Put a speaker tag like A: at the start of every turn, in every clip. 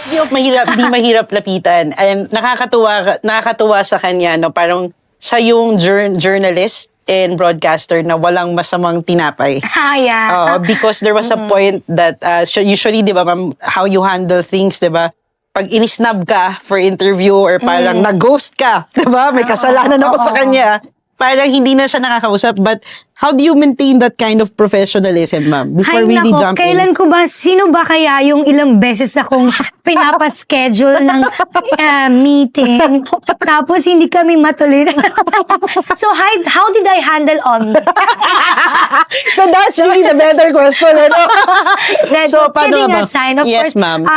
A: Yung di mahirap lapitan. And nakakatuwa sa kanya, no? Parang siya yung journalist and broadcaster na walang masamang tinapay.
B: Yeah.
A: Because there was a point that usually, di ba, ma'am, how you handle things, di ba? Pag inisnab ka for interview or parang nag-ghost ka, di ba? May kasalanan ako sa kanya. Parang hindi na siya nakakausap. But how do you maintain that kind of professionalism, ma'am? Before we really jump
B: kailan ko ba, sino ba kaya yung ilang beses akong pinapaschedule ng meeting, tapos hindi kami matuloy. So, how did I handle
A: So that's really the better question. So, paano ba?
B: Aside, of
A: Yes,
B: course,
A: ma'am.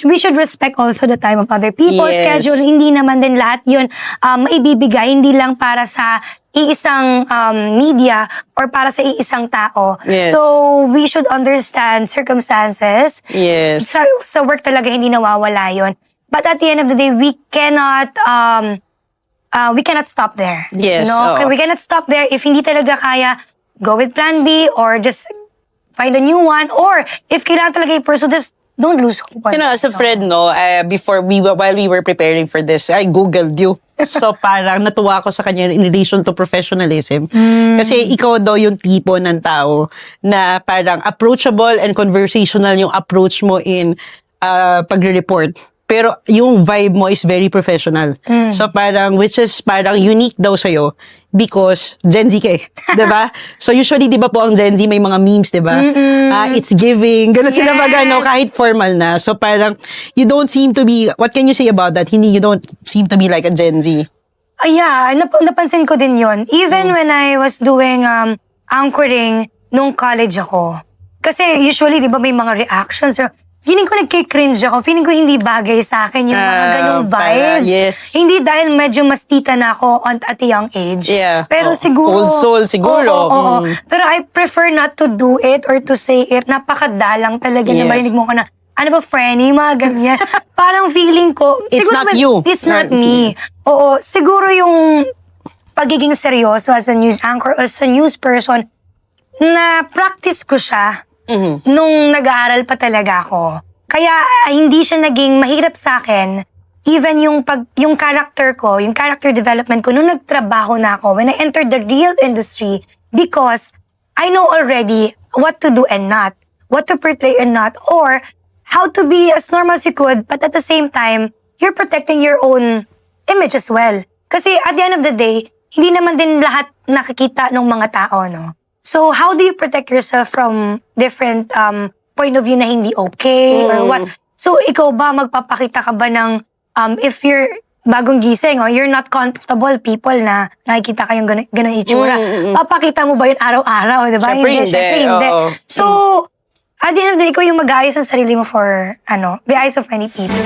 B: We should respect also the time of other people's
A: Yes.
B: schedule. Hindi naman din lahat yun maibibigay, hindi lang para sa iisang media or para sa iisang tao.
A: Yes.
B: So, we should understand circumstances.
A: Yes.
B: Sa work talaga hindi nawawala yun. But at the end of the day, we cannot stop there.
A: Yes,
B: No?
A: oo.
B: We cannot stop there. If hindi talaga kaya, go with plan B or just find a new one. Or if kailangan talaga i-pursue, just don't lose hope.
A: As a friend, while we were preparing for this, I Googled you. So parang natuwa ako sa kanya in relation to professionalism. Kasi ikaw daw yung tipo ng tao na parang approachable and conversational yung approach mo in pagre-report. Pero yung vibe mo is very professional. So parang, which is parang unique daw sa'yo because Gen Z ka eh. Diba? So usually, diba po ang Gen Z may mga memes, diba? It's giving. Ganun sila kahit formal na. So parang, you don't seem to be, what can you say about that? You don't seem to be like a Gen Z.
B: Yeah, napansin ko din yon. Even when I was doing anchoring nung college ako. Kasi usually, di ba, may mga reactions. Feeling ko nagkikringe ako. Feeling ko hindi bagay sa akin yung mga ganung vibes.
A: Yes.
B: Hindi dahil medyo mas tita na ako at a young age.
A: Yeah.
B: Pero siguro...
A: Old soul siguro.
B: Oo. Pero I prefer not to do it or to say it. Napakadalang talaga na marinig mo ko na, ano ba, Frenny? Mga ganyan. Parang feeling ko...
A: It's
B: siguro
A: not you.
B: It's not me. Oo. Siguro yung pagiging seryoso as a news anchor, as a news person, na practice ko siya nung nag-aaral pa talaga ako. Kaya hindi siya naging mahirap sa akin. Even yung character ko, yung character development ko, nung nagtrabaho na ako, when I entered the real industry, because I know already what to do and not, what to portray and not, or how to be as normal as you could, but at the same time, you're protecting your own image as well. Kasi at the end of the day, hindi naman din lahat nakikita ng mga tao, no? So, how do you protect yourself from different point of view na hindi okay or what? So, ikaw ba, magpapakita ka ba ng, if you're bagong gising or you're not comfortable people na nakikita kayong ganun itsura, papakita mo ba yun araw-araw, di ba?
A: Syempre hindi.
B: So, at the end of the day, ikaw yung mag-ayos ng sarili mo for, the eyes of many people.